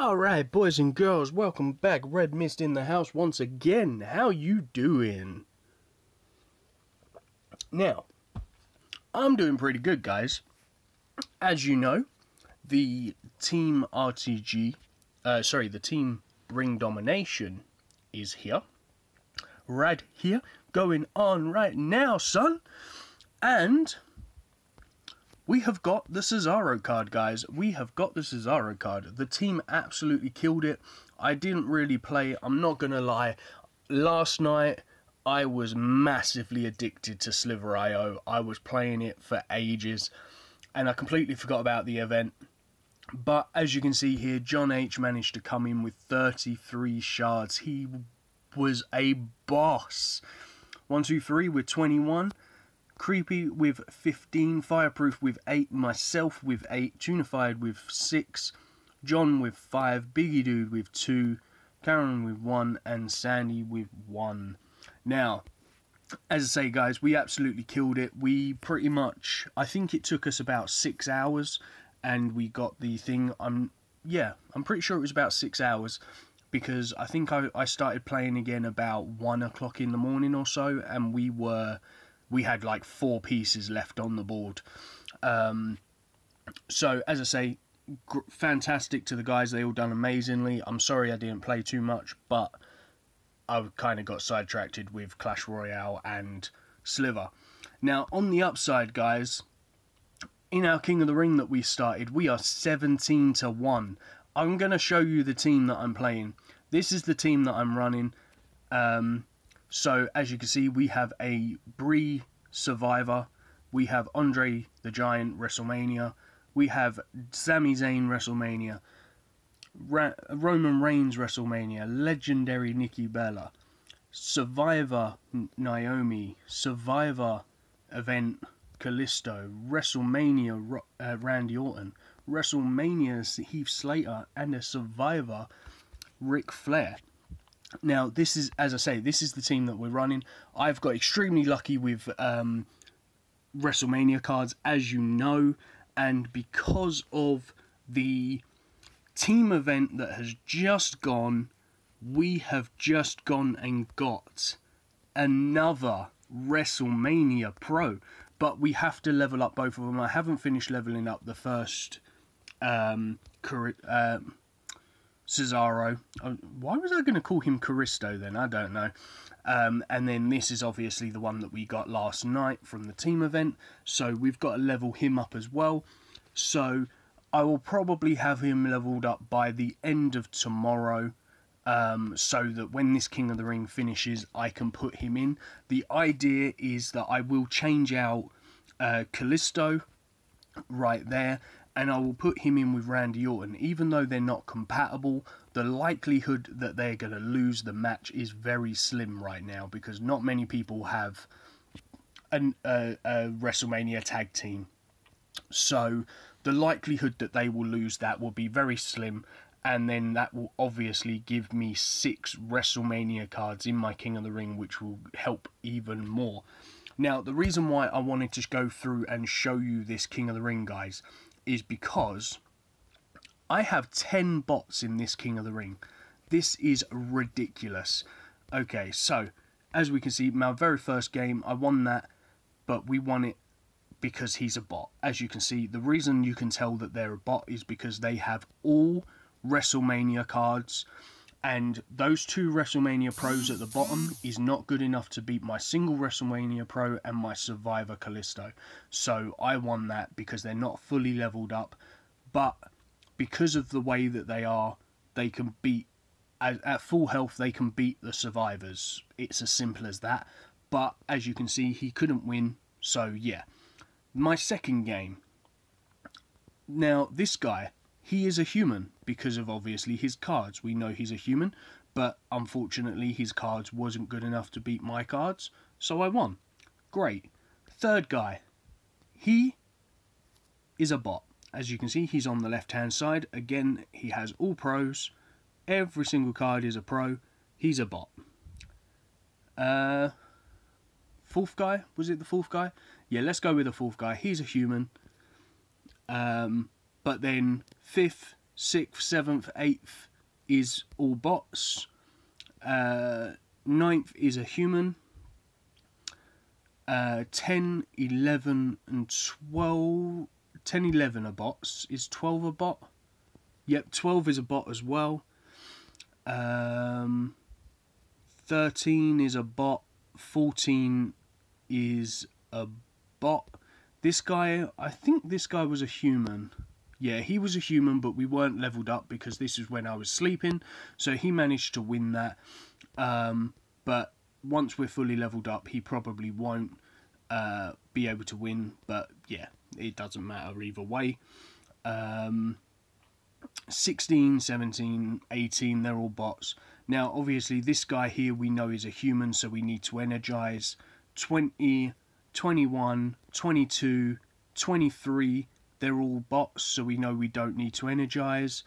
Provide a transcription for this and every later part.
Alright, boys and girls, welcome back. Redmissed in the house once again. How you doing? Now, I'm doing pretty good, guys. As you know, the Team the Team Ring Domination is here. Right here, going on right now, son. And we have got the Cesaro card, guys. We have got the Cesaro card. The team absolutely killed it. I didn't really play, I'm not going to lie. Last night, I was massively addicted to Sliver.io. I was playing it for ages, and I completely forgot about the event. But as you can see here, John H managed to come in with 33 shards. He was a boss. 123 with 21. Creepy with 15, Fireproof with 8, myself with 8, Tunified with 6, John with 5, Biggie Dude with 2, Karen with 1, and Sandy with 1. Now, as I say, guys, we absolutely killed it. We pretty much, I think it took us about 6 hours, and we got the thing. I'm pretty sure it was about 6 hours, because I think I started playing again about 1 o'clock in the morning or so, and we had like 4 pieces left on the board. So, as I say, fantastic to the guys. They all done amazingly. I'm sorry I didn't play too much, but I kind of got sidetracked with Clash Royale and Sliver. Now, on the upside, guys, in our King of the Ring that we started, we are 17-1. I'm going to show you the team that I'm playing. This is the team that I'm running. So, as you can see, we have a Brie Survivor, we have Andre the Giant WrestleMania, we have Sami Zayn WrestleMania, Roman Reigns WrestleMania, Legendary Nikki Bella, Survivor Naomi, Survivor Event Kalisto, WrestleMania Randy Orton, WrestleMania Heath Slater, and a Survivor Ric Flair. Now, this is, as I say, this is the team that we're running. I've got extremely lucky with WrestleMania cards, as you know, and because of the team event that has just gone, we have just gone and got another WrestleMania Pro, but we have to level up both of them. I haven't finished leveling up the first Cesaro. Why was I going to call him Caristo then? I don't know. And then this is obviously the one that we got last night from the team event. So we've got to level him up as well. So I will probably have him leveled up by the end of tomorrow. So that when this King of the Ring finishes, I can put him in. The idea is that I will change out Kalisto right there, and I will put him in with Randy Orton. Even though they're not compatible, the likelihood that they're going to lose the match is very slim right now, because not many people have a WrestleMania tag team. So the likelihood that they will lose that will be very slim, and then that will obviously give me 6 WrestleMania cards in my King of the Ring, which will help even more. Now, the reason why I wanted to go through and show you this King of the Ring, guys, is because I have 10 bots in this King of the Ring. This is ridiculous. Okay, so, as we can see, my very first game, I won that, but we won it because he's a bot. As you can see, the reason you can tell that they're a bot is because they have all WrestleMania cards, and those 2 WrestleMania Pros at the bottom is not good enough to beat my single WrestleMania Pro and my Survivor Kalisto. So I won that because they're not fully leveled up, but because of the way that they are, they can beat, at full health, they can beat the Survivors. It's as simple as that. But as you can see, he couldn't win, so yeah. My second game. Now, this guy, he is a human because of obviously his cards. We know he's a human, but unfortunately his cards wasn't good enough to beat my cards, so I won. Great. Third guy. He is a bot. As you can see, he's on the left hand side. Again, he has all pros. Every single card is a pro. He's a bot. Fourth guy? Was it the fourth guy? Yeah, let's go with the fourth guy. He's a human. But then 5th, 6th, 7th, 8th is all bots. 9th is a human. 10, 11 and 12... 10, 11 are bots. Is 12 a bot? Yep, 12 is a bot as well. 13 is a bot. 14 is a bot. This guy, I think this guy was a human. Yeah, he was a human, but we weren't leveled up because this is when I was sleeping. So he managed to win that. But once we're fully leveled up, he probably won't be able to win. But yeah, it doesn't matter either way. 16, 17, 18, they're all bots. Now, obviously, this guy here we know is a human, so we need to energize. 20, 21, 22, 23, they're all bots, so we know we don't need to energize.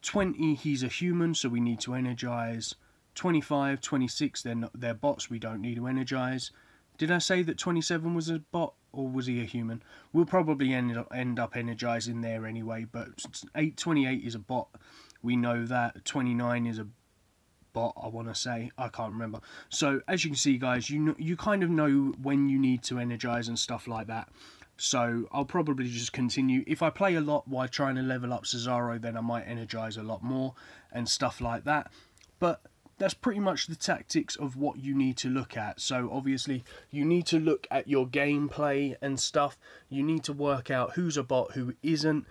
20, he's a human, so we need to energize. 25, 26, they're bots, we don't need to energize. Did I say that 27 was a bot, or was he a human? We'll probably end up energizing there anyway, but 28 is a bot, we know that. 29 is a bot, I want to say, I can't remember. So as you can see, guys, you kind of know when you need to energize and stuff like that. So I'll probably just continue. If I play a lot while trying to level up Cesaro, then I might energize a lot more and stuff like that. But that's pretty much the tactics of what you need to look at. So obviously you need to look at your gameplay and stuff. You need to work out who's a bot, who isn't.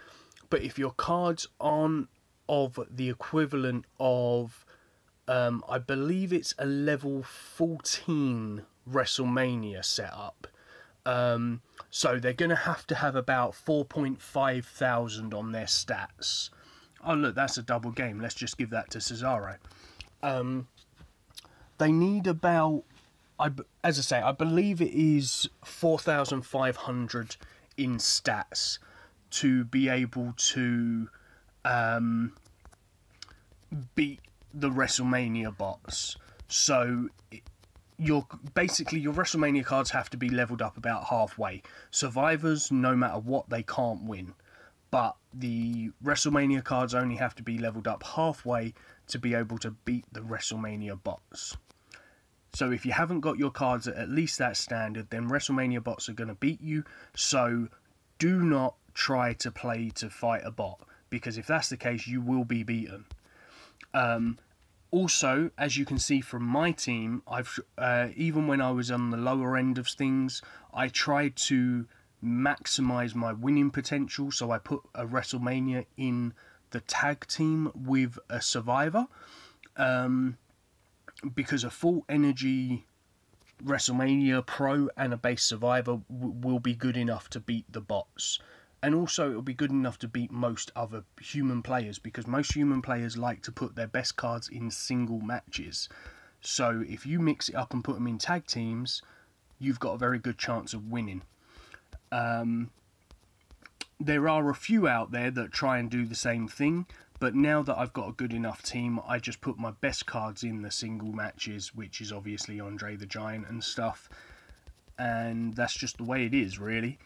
But if your cards aren't of the equivalent of I believe it's a level 14 WrestleMania setup. So they're going to have about 4.5 thousand on their stats. Oh look, that's a double game. Let's just give that to Cesaro. They need about, as I say, I believe it is 4,500 in stats to be able to beat the WrestleMania bots. So your WrestleMania cards have to be leveled up about halfway. Survivors, no matter what, they can't win. But the WrestleMania cards only have to be leveled up halfway to be able to beat the WrestleMania bots. So if you haven't got your cards at least that standard, then WrestleMania bots are going to beat you. So do not try to play to fight a bot, because if that's the case, you will be beaten. Also, as you can see from my team, I've even when I was on the lower end of things, I tried to maximize my winning potential. So I put a WrestleMania in the tag team with a Survivor, because a full energy WrestleMania Pro and a base Survivor will be good enough to beat the bots. And also it'll be good enough to beat most other human players, because most human players like to put their best cards in single matches. So if you mix it up and put them in tag teams, you've got a very good chance of winning. There are a few out there that try and do the same thing, but now that I've got a good enough team, I just put my best cards in the single matches, which is obviously Andre the Giant and stuff. And that's just the way it is, really.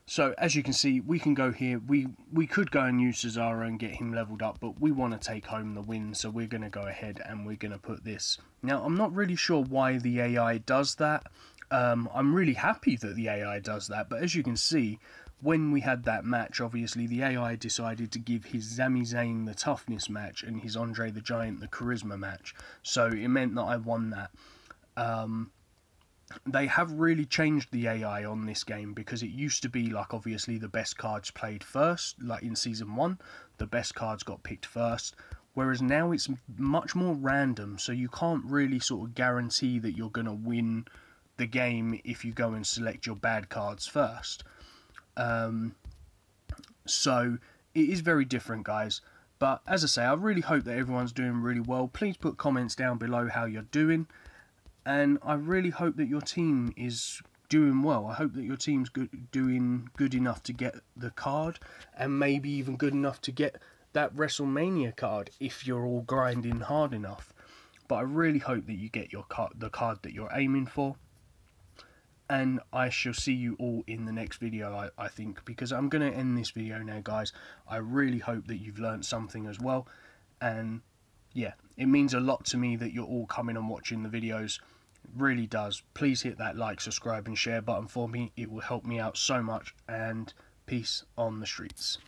So, as you can see, we can go here. We could go and use Cesaro and get him leveled up, but we want to take home the win, so we're going to go ahead and we're going to put this. Now, I'm not really sure why the AI does that. I'm really happy that the AI does that, but as you can see, when we had that match, obviously the AI decided to give his Sami Zayn the toughness match and his Andre the Giant the charisma match. So, it meant that I won that. They have really changed the AI on this game, because it used to be like obviously the best cards played first, like in Season 1, the best cards got picked first, whereas now it's much more random, so you can't really sort of guarantee that you're going to win the game if you go and select your bad cards first. So it is very different, guys. But as I say, I really hope that everyone's doing really well. Please put comments down below how you're doing. And I really hope that your team is doing well. I hope that your team's doing good enough to get the card, and maybe even good enough to get that WrestleMania card if you're all grinding hard enough. But I really hope that you get your the card that you're aiming for. and I shall see you all in the next video, I think, because I'm going to end this video now, guys. I really hope that you've learned something as well, and yeah, it means a lot to me that you're all coming and watching the videos. It really does. Please hit that like, subscribe and share button for me. It will help me out so much, and peace on the streets.